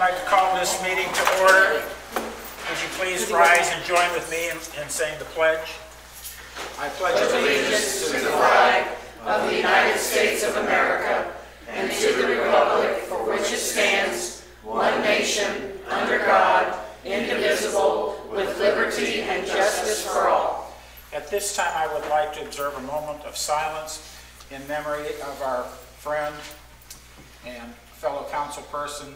like to call this meeting to order. Would you please rise and join with me in saying the pledge? I pledge allegiance to the flag of the United States of America and to the republic for which it stands, one nation, under God, indivisible, with liberty and justice for all. At this time, I would like to observe a moment of silence in memory of our friend and fellow council person,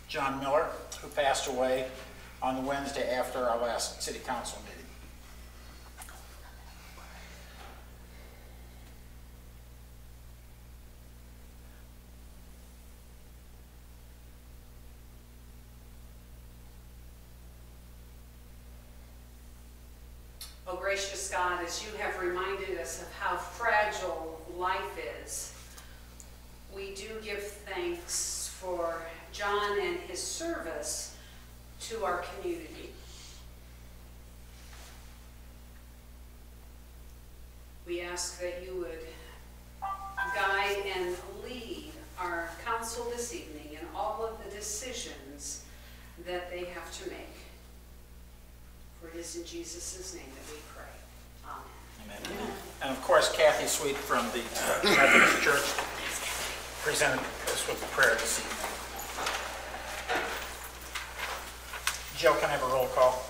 John Miller, who passed away on the Wednesday after our last city council meeting. Oh, gracious God, as you have reminded us of how fragile life is, we do give thanks for John and his service to our community. We ask that you would guide and lead our council this evening in all of the decisions that they have to make. For it is in Jesus' name that we pray. Amen. Amen. And of course, Kathy Sweet from the Methodist Church presented us with the prayer this evening. Joe, can I have a roll call?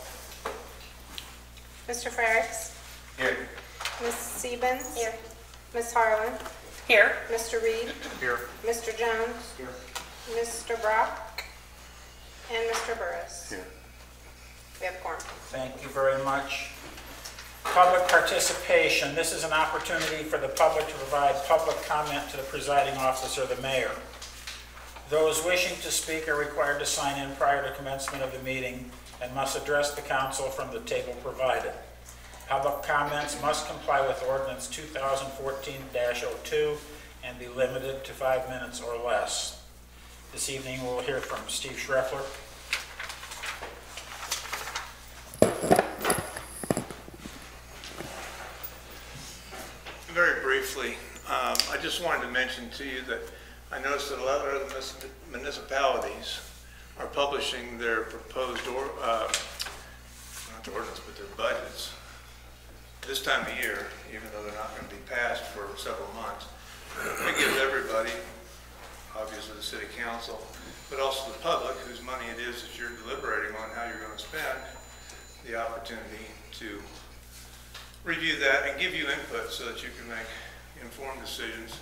Mr. Frericks? Here. Ms. Siebens? Here. Ms. Harlan? Here. Mr. Reed? Here. Mr. Jones? Here. Mr. Brock? And Mr. Burris? Here. We have quorum. Thank you very much. Public participation. This is an opportunity for the public to provide public comment to the presiding officer, the mayor. Those wishing to speak are required to sign in prior to commencement of the meeting and must address the council from the table provided. Public comments must comply with Ordinance 2014-02 and be limited to 5 minutes or less. This evening we'll hear from Steve Schreffler. Very briefly, I just wanted to mention to you that I noticed that a lot of other municipalities are publishing their proposed, not the ordinance, but their budgets this time of year, even though they're not going to be passed for several months. It gives everybody, obviously the city council, but also the public, whose money it is that you're deliberating on how you're going to spend, the opportunity to review that and give you input so that you can make informed decisions.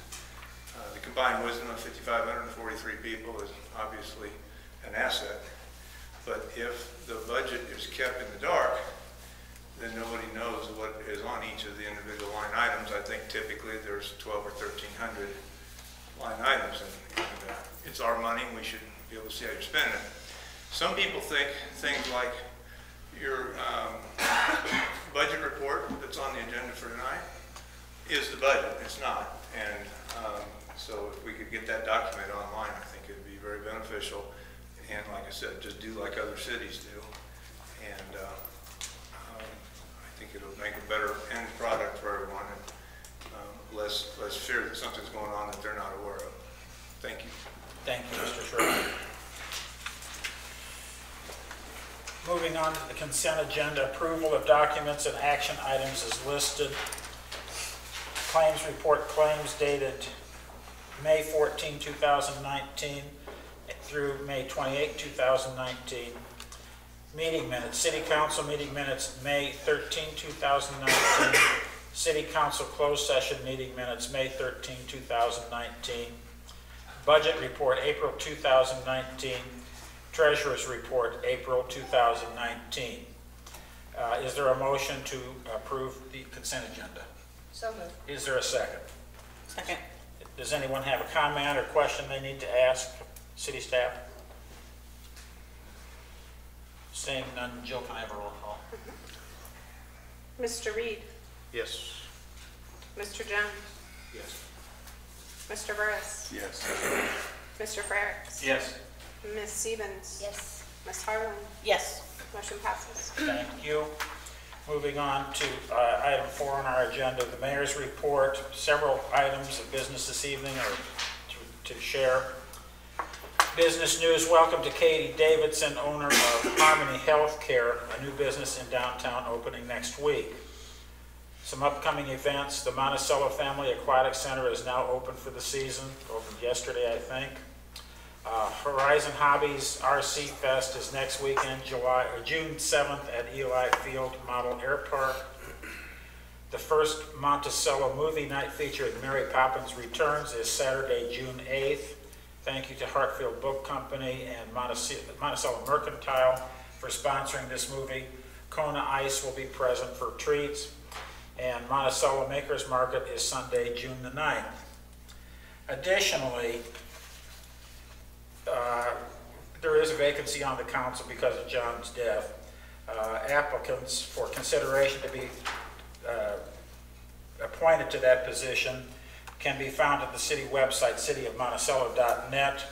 The combined wisdom of 5,543 people is obviously an asset, but if the budget is kept in the dark, then nobody knows what is on each of the individual line items. I think typically there's 12 or 1,300 line items, and it's our money, and we should be able to see how you're spending it. Some people think things like your budget report that's on the agenda for tonight is the budget. It's not. And so if we could get that documented online, I think it would be very beneficial. And like I said, just do like other cities do. And I think it'll make a better end product for everyone, and less fear that something's going on that they're not aware of. Thank you. Thank you, Mr. Schroeder. Moving on to the consent agenda, approval of documents and action items is listed. Claims report, claims dated May 14, 2019 through May 28, 2019. Meeting minutes, City Council meeting minutes, May 13, 2019. City Council closed session meeting minutes, May 13, 2019. Budget report, April 2019. Treasurer's report, April 2019. Is there a motion to approve the consent agenda? So moved. Is there a second? Second. Does anyone have a comment or question they need to ask city staff? Seeing none, Jill, can I have a roll call? Mr. Reed? Yes. Mr. Jones? Yes. Mr. Burris? Yes. Mr. Frericks? Yes. Ms. Siebens? Yes. Ms. Harlan? Yes. Motion passes. Thank you. Moving on to item 4 on our agenda, the mayor's report. Several items of business this evening are to share. Business news, welcome to Katie Davidson, owner of Harmony Healthcare, a new business in downtown opening next week. Some upcoming events, the Monticello Family Aquatic Center is now open for the season, opened yesterday I think. Horizon Hobbies RC Fest is next weekend, June 7th at Eli Field Model Air Park. The first Monticello movie night featuring Mary Poppins Returns is Saturday, June 8th. Thank you to Hartfield Book Company and Monticello Mercantile for sponsoring this movie. Kona Ice will be present for treats. And Monticello Makers Market is Sunday, June the 9th. Additionally, there is a vacancy on the council because of John's death. Applicants for consideration to be appointed to that position can be found at the city website, cityofmonticello.net.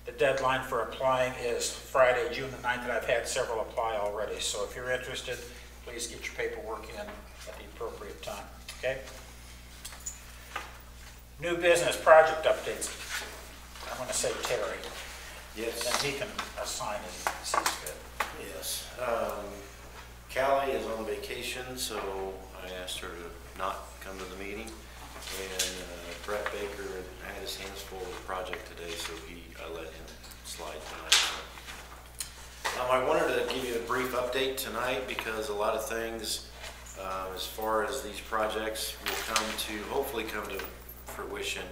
The deadline for applying is Friday, June the 9th, and I've had several apply already. So if you're interested, please get your paperwork in at the appropriate time, okay? New business project updates. I'm going to say Terry. Yes. And he can assign as he sees fit. Yes. Callie is on vacation, so I asked her to not come to the meeting. And Brett Baker had his hands full with the project today, so I let him slide tonight. I wanted to give you a brief update tonight because a lot of things as far as these projects will hopefully come to fruition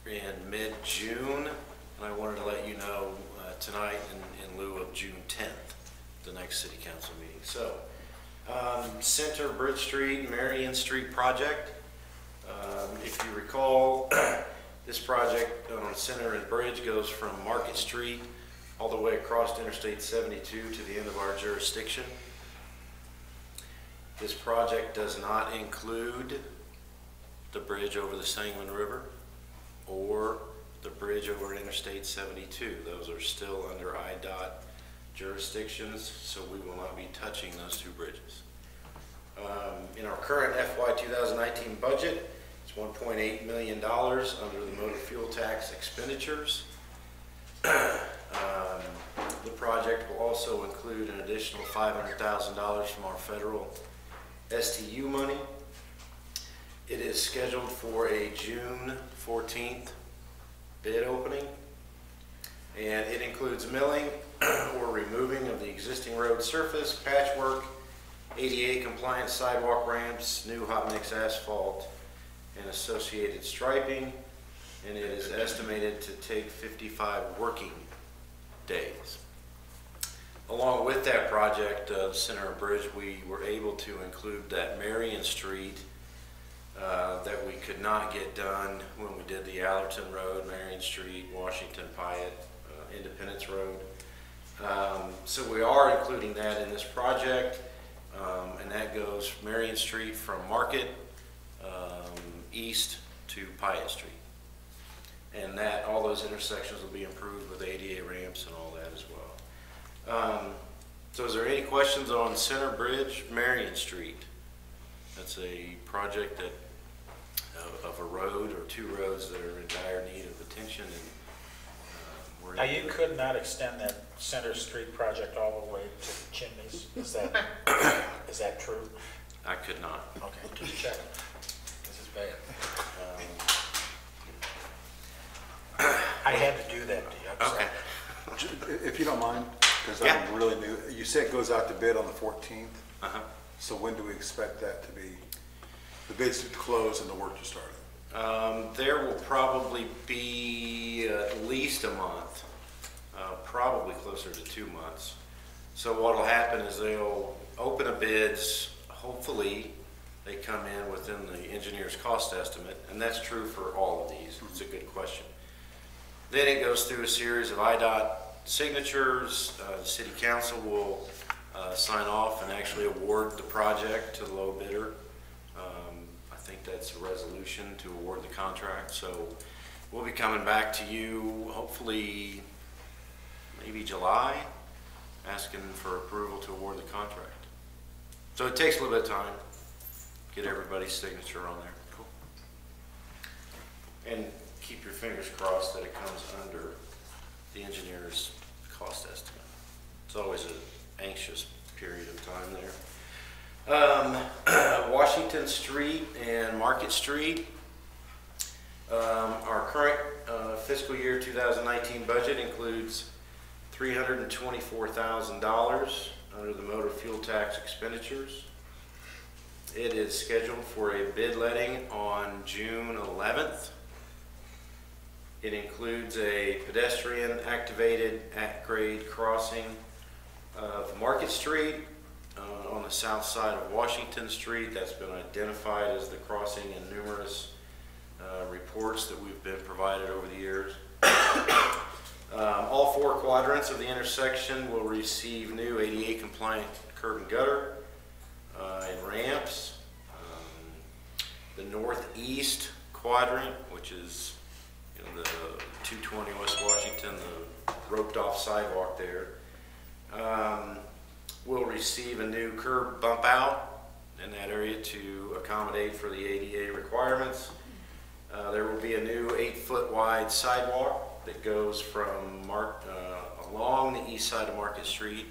in mid-June. And I wanted to let you know tonight in lieu of June 10th, the next city council meeting. So, Center, Bridge Street, Marion Street project. If you recall, this project on Center and Bridge goes from Market Street all the way across Interstate 72 to the end of our jurisdiction. This project does not include the bridge over the Sangamon River or the bridge over Interstate 72. Those are still under IDOT jurisdictions, so we will not be touching those two bridges. In our current FY 2019 budget, it's $1.8 million under the motor fuel tax expenditures. The project will also include an additional $500,000 from our federal STU money. It is scheduled for a June 14th bid opening, and it includes milling or removing of the existing road surface, patchwork, ADA compliant sidewalk ramps, new hot mix asphalt, and associated striping, and it is estimated to take 55 working days. Along with that project, Center and Bridge, we were able to include that Marion Street that we could not get done when we did the Allerton Road, Marion Street, Washington Pyatt, Independence Road. So we are including that in this project, and that goes Marion Street from Market east to Pyatt Street. And that all those intersections will be improved with ADA ramps and all that as well. So is there any questions on Center Bridge, Marion Street? That's a project that of a road or two roads that are in dire need of attention. And Now you could not extend that Center Street project all the way to the chimneys. Is that true? I could not. Okay, just check. This is bad. I had to do that to you. I'm sorry. Okay. If you don't mind, because Yeah. I'm really new, you said it goes out to bid on the 14th. Uh-huh. So when do we expect that to be, the bids to close and the work to start? There will probably be at least a month, probably closer to 2 months. So what will happen is they'll open the bids, hopefully they come in within the engineer's cost estimate, and that's true for all of these. It's a good question. Then it goes through a series of IDOT signatures. The city council will sign off and actually award the project to the low bidder. I think that's a resolution to award the contract. So we'll be coming back to you hopefully maybe July, asking for approval to award the contract. So it takes a little bit of time, get everybody's signature on there. Cool. And keep your fingers crossed that it comes under the engineer's cost estimate. It's always an anxious period of time there. Washington Street and Market Street. Our current fiscal year 2019 budget includes $324,000 under the motor fuel tax expenditures. It is scheduled for a bid letting on June 11th. It includes a pedestrian activated at-grade crossing of Market Street on the south side of Washington Street. That's been identified as the crossing in numerous reports that we've been provided over the years. All 4 quadrants of the intersection will receive new ADA compliant curb and gutter and ramps. The northeast quadrant, which is the 220 West Washington, the roped off sidewalk there, will receive a new curb bump out in that area to accommodate for the ADA requirements. There will be a new 8-foot wide sidewalk that goes from along the east side of Market Street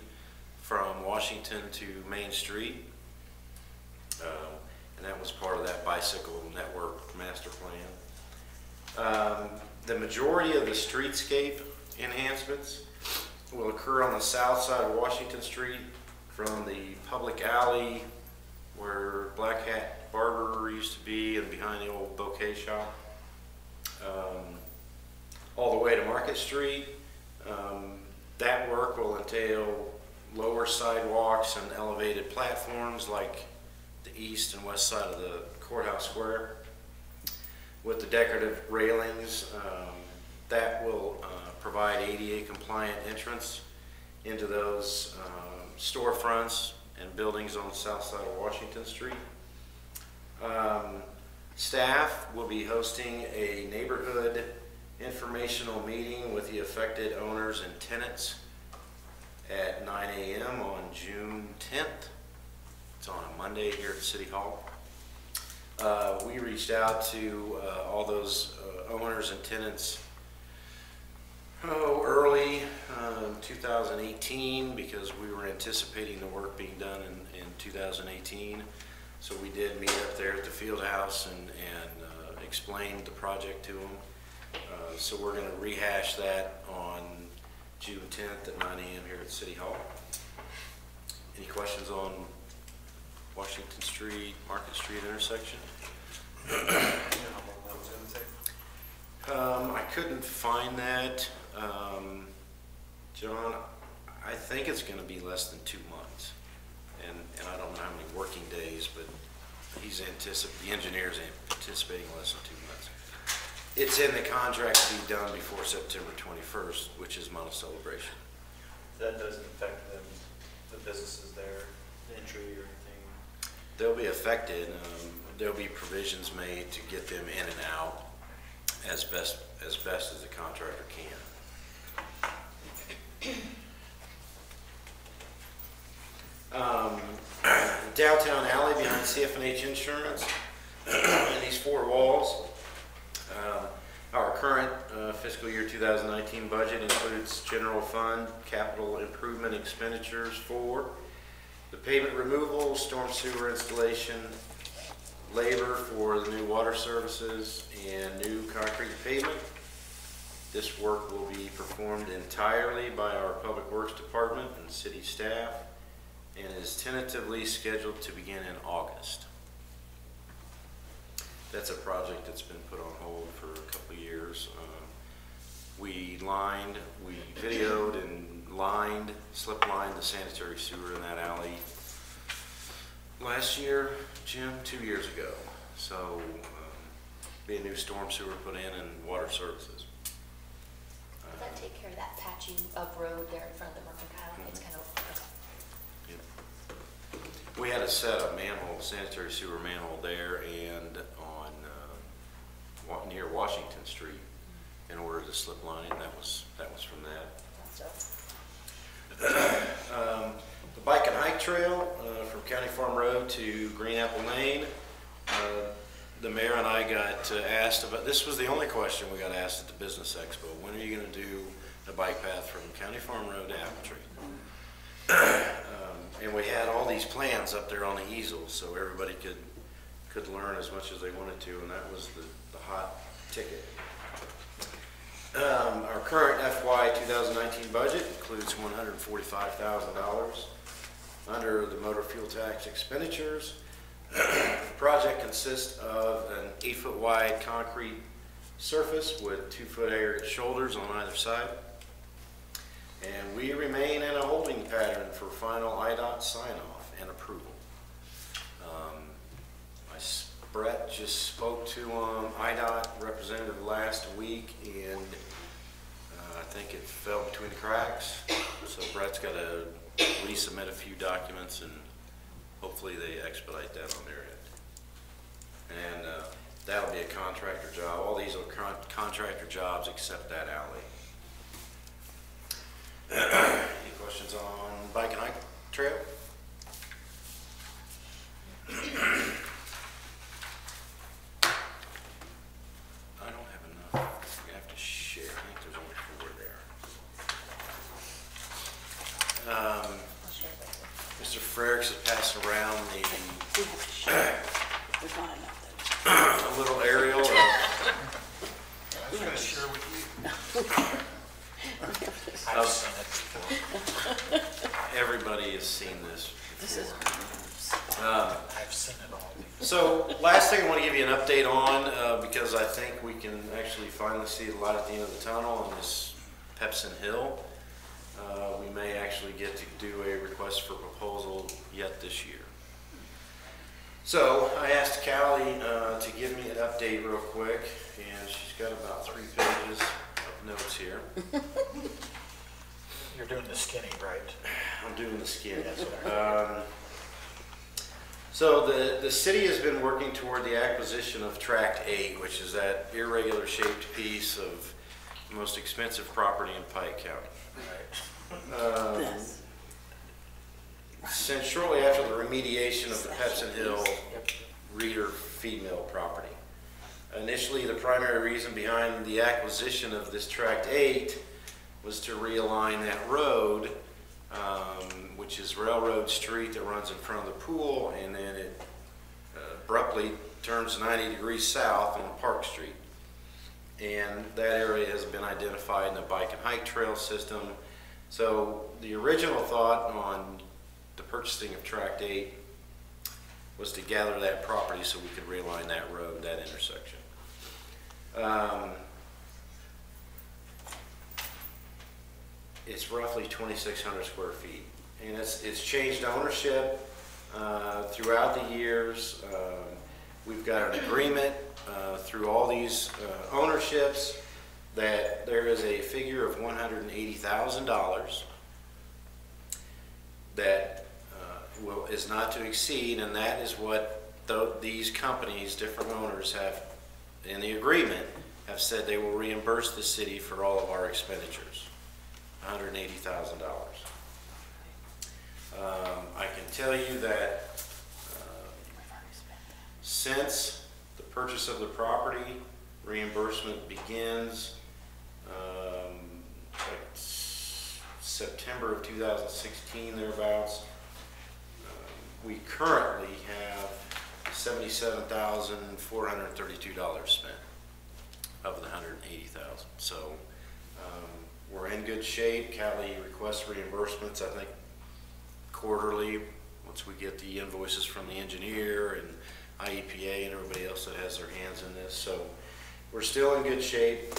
from Washington to Main Street. And that was part of that bicycle network master plan. The majority of the streetscape enhancements will occur on the south side of Washington Street from the public alley where Black Hat Barber used to be and behind the old bouquet shop, all the way to Market Street. That work will entail lower sidewalks and elevated platforms like the east and west side of the courthouse square with the decorative railings that will provide ADA compliant entrance into those storefronts and buildings on the south side of Washington Street. Staff will be hosting a neighborhood informational meeting with the affected owners and tenants at 9 a.m. on June 10th. It's on a Monday here at City Hall. We reached out to all those owners and tenants early 2018 because we were anticipating the work being done in 2018. So we did meet up there at the field house and explained the project to them. So we're going to rehash that on June 10th at 9 a.m. here at City Hall. Any questions on Washington Street, Market Street intersection? I couldn't find that. John, I think it's going to be less than 2 months. And I don't know how many working days, but the engineer's anticipating less than 2 months. It's in the contract to be done before September 21st, which is Monticello celebration. That doesn't affect them, the businesses there, entry or anything? They'll be affected. There'll be provisions made to get them in and out as best as the contractor can. Downtown alley behind CF&H Insurance, and these 4 walls. Our current fiscal year 2019 budget includes general fund capital improvement expenditures for the pavement removal, storm sewer installation, labor for the new water services, and new concrete pavement. This work will be performed entirely by our Public Works Department and city staff and is tentatively scheduled to begin in August. That's a project that's been put on hold for a couple of years. We videoed and slip lined the sanitary sewer in that alley last year, Jim, 2 years ago. So be a new storm sewer put in and water services. Does that take care of that patching of road there in front of the Mercantile? It's kind of, Yep. We had a set of sanitary sewer manhole there and on near Washington Street in order to slip line it. That was from that. The bike and hike trail from County Farm Road to Green Apple Lane. The mayor and I got asked about, this was the only question we got asked at the Business Expo. When are you going to do a bike path from County Farm Road to Apple Tree. And we had all these plans up there on the easel, so everybody could learn as much as they wanted to, and that was the hot ticket. Our current FY 2019 budget includes $145,000 under the motor fuel tax expenditures. The project consists of an 8-foot wide concrete surface with 2-foot aggregate shoulders on either side. And we remain in a holding pattern for final IDOT sign-off and approval. Brett just spoke to IDOT representative last week, and I think it fell between the cracks. So Brett's got to resubmit a few documents, and hopefully they expedite that on their end. And that'll be a contractor job. All these are contractor jobs except that alley. Any questions on bike and hike trail? I don't have enough. You have to share. I think there's only 4 there. Mr. Frericks is passing around a little aerial. I was going to share with you. I've seen it before. Everybody has seen this before. I've seen it all. So last thing I want to give you an update on, because I think we can actually finally see the light at the end of the tunnel on this Pepsin Hill. We may actually get to do a request for proposal yet this year. So I asked Callie to give me an update real quick, and she's got about 3 pages of notes here. You're doing the skinny, right? I'm doing the skinny. So the city has been working toward the acquisition of Tract 8, which is that irregular shaped piece of the most expensive property in Pike County. Since shortly after the remediation of the Pepsin Hill Reeder feed mill property. Initially, the primary reason behind the acquisition of this Tract 8 was to realign that road, which is Railroad Street that runs in front of the pool, and then it abruptly turns 90 degrees south on Park Street. And that area has been identified in the bike and hike trail system. So the original thought on the purchasing of Tract 8 was to gather that property so we could realign that road, that intersection. It's roughly 2,600 square feet, and it's changed ownership throughout the years. We've got an agreement through all these ownerships that there is a figure of $180,000 that is not to exceed, and that is what these companies, different owners, have in the agreement have said they will reimburse the city for all of our expenditures. $180,000. I can tell you that since the purchase of the property, reimbursement begins like September of 2016, thereabouts. We currently have $77,432 spent of the $180,000. So we're in good shape. Callie requests reimbursements, I think, quarterly, once we get the invoices from the engineer and IEPA and everybody else that has their hands in this. So we're still in good shape.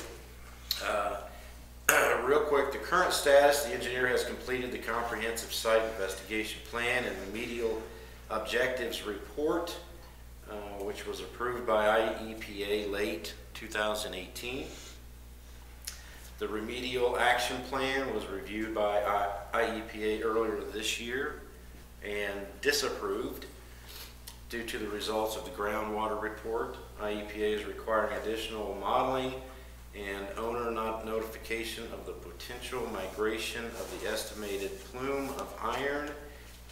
Real quick, the current status: the engineer has completed the comprehensive site investigation plan and remedial objectives report, which was approved by IEPA late 2018. The remedial action plan was reviewed by IEPA earlier this year and disapproved due to the results of the groundwater report. IEPA is requiring additional modeling and owner notification of the potential migration of the estimated plume of iron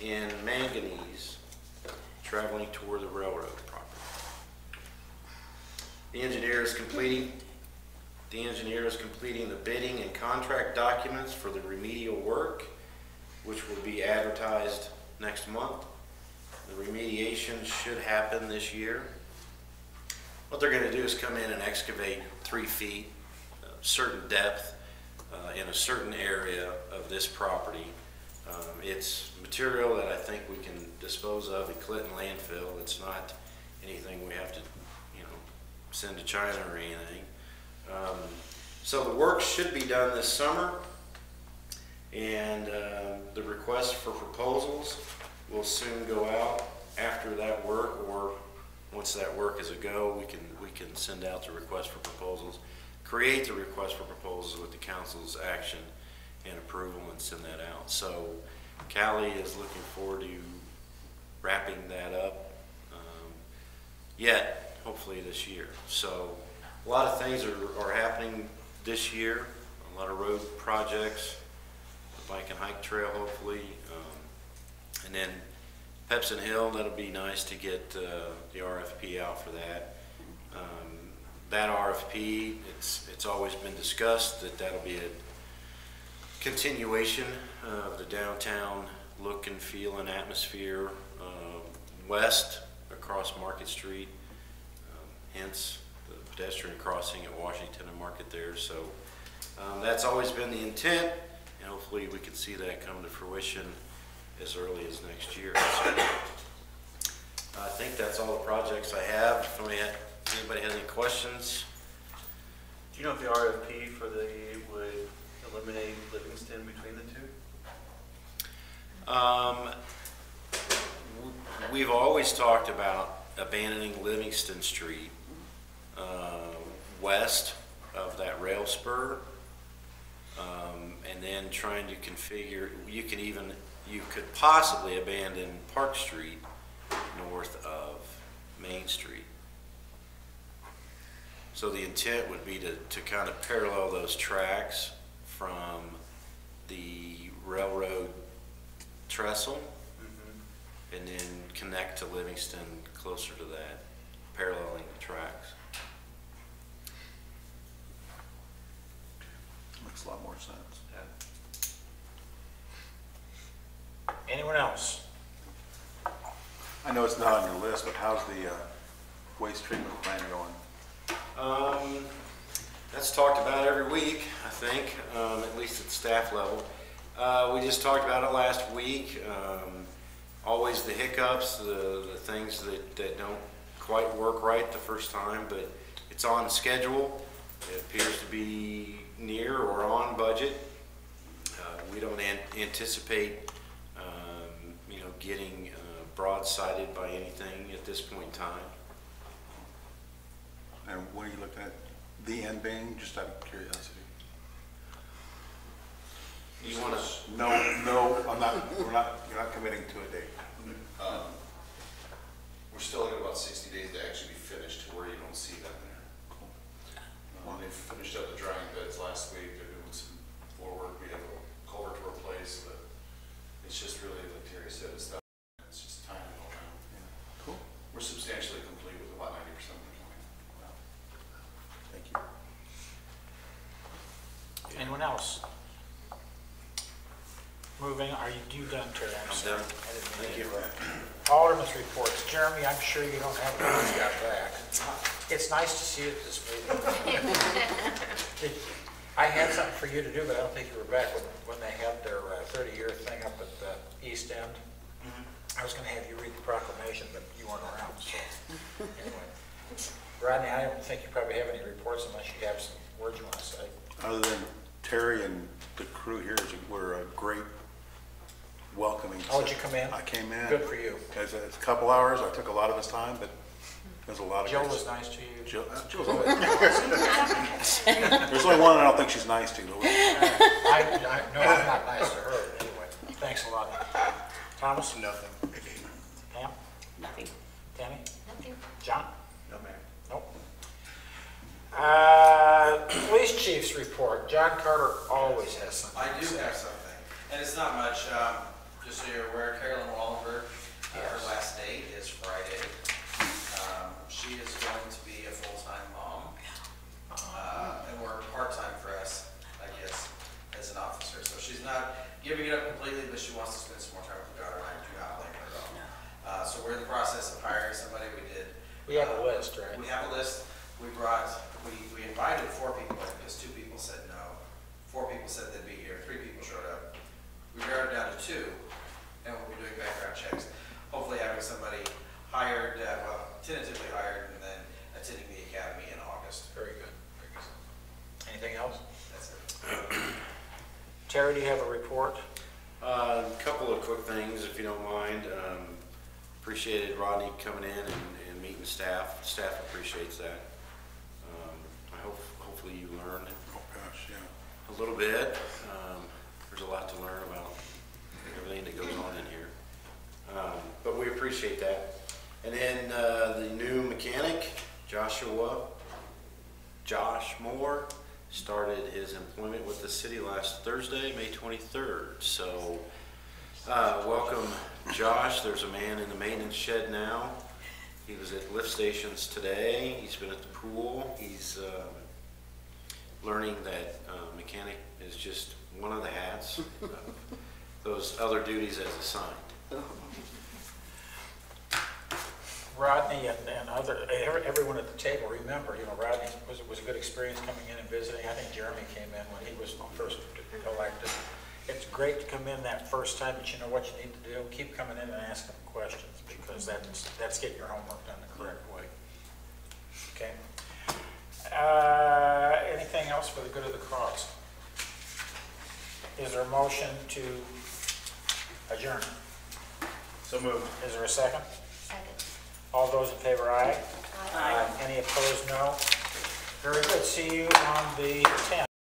and manganese traveling toward the railroad property. The engineer is completing The engineer is completing the bidding and contract documents for the remedial work, which will be advertised next month. The remediation should happen this year. What they're going to do is come in and excavate 3 feet, certain depth, in a certain area of this property. It's material that I think we can dispose of at Clinton landfill. It's not anything we have to, send to China or anything. So the work should be done this summer, and the request for proposals will soon go out after that work, or once that work is a go, we can send out the request for proposals, create the request for proposals with the council's action and approval, and send that out. So Callie is looking forward to wrapping that up yet, hopefully this year. So a lot of things are happening this year, a lot of road projects, the bike and hike trail hopefully, and then Pepsin Hill, that'll be nice to get the RFP out for that. That RFP, it's always been discussed that that'll be a continuation of the downtown look and feel and atmosphere west across Market Street, hence the pedestrian crossing at Washington and Market there. So that's always been the intent, and hopefully we can see that come to fruition as early as next year. So I think that's all the projects I have. If anybody has any questions? Do you know if the RFP for would eliminate Livingston between the two? We've always talked about abandoning Livingston Street west of that rail spur, and then trying to configure, you could possibly abandon Park Street north of Main Street. So the intent would be to kind of parallel those tracks from the railroad trestle, and then connect to Livingston closer to that, paralleling the tracks. Makes a lot more sense. Anyone else? I know it's not on your list, but how's the waste treatment plant going? That's talked about every week, I think, at least at staff level. We just talked about it last week. Always the hiccups, the things that don't quite work right the first time, but it's on schedule. It appears to be near or on budget. We don't anticipate getting broadsided by anything at this point in time. And what are you looking at? The end being, just out of curiosity? You want to? No, I'm not. You're not committing to a date. We're still at about 60 days to actually be finished to where you don't see them there. They finished up the drying beds last week. They're doing some floor work. We have a culvert to replace, but it's just really, like Terry said, it's done. It's just time to go around. Yeah. Cool. We're substantially complete with about 90% of the plan. Thank you. Anyone else? Moving, are you done, Terry? I'm sorry. done. I didn't Thank mean you. to. Alderman's reports. Jeremy, I'm sure you don't have one just got back. It's nice to see you at this meeting. I had something for you to do, but I don't think you were back when they had their 30-year thing up at the East End. I was going to have you read the proclamation, but you weren't around, so anyway. Rodney, I don't think you probably have any reports unless you have some words you want to say. Other than Terry and the crew here were a great welcoming. Oh, did you come in? I came in. Good for you. It's a couple hours. I took a lot of his time, but there's a lot of. Jill was nice to you. Jill's always nice. There's only one I don't think she's nice to. No, I'm not nice to her. Anyway, thanks a lot. Thomas? Nothing. Pam? Nothing. Tammy? Nothing. John? No, Mayor. Nope. Police chief's report. John Carter always has something. I do have something, and it's not much. Just so you're aware, Carolyn Wallenberg, her last date is Friday. She is going to be a full-time mom, and we're part-time for us, I guess, as an officer. So she's not giving it up completely, but she wants to spend some more time with her daughter, and I do not blame her at all. So we're in the process of hiring somebody. We have a list, right? We have a list. We invited 4 people because 2 people said no. 4 people said they'd be here. 3 people showed up. We narrowed it down to 2, and we'll be doing background checks. Hopefully having somebody hired, tentatively hired, and then attending the academy in August. Very good. Very good. Anything else? That's it. Terry, do you have a report? A couple of quick things, if you don't mind. Appreciated Rodney coming in and meeting staff. Staff appreciates that. Hopefully you learned Oh, gosh, yeah. a little bit. There's a lot to learn about everything that goes on in here. But we appreciate that. And then the new mechanic, Josh Moore, started his employment with the city last Thursday, May 23rd. So welcome, Josh. There's a man in the maintenance shed now. He was at lift stations today. He's been at the pool. He's learning that mechanic is just one of the hats. Those other duties as assigned. Rodney and everyone at the table, remember, Rodney was a good experience coming in and visiting. I think Jeremy came in when he was first elected. It's great to come in that first time, but you know what you need to do? Keep coming in and asking questions, because that's getting your homework done the correct way. Okay. Anything else for the good of the cause? Is there a motion to adjourn? So moved. Is there a second? Second. All those in favor, aye. Aye. Any opposed, no. Very good. See you on the 10th.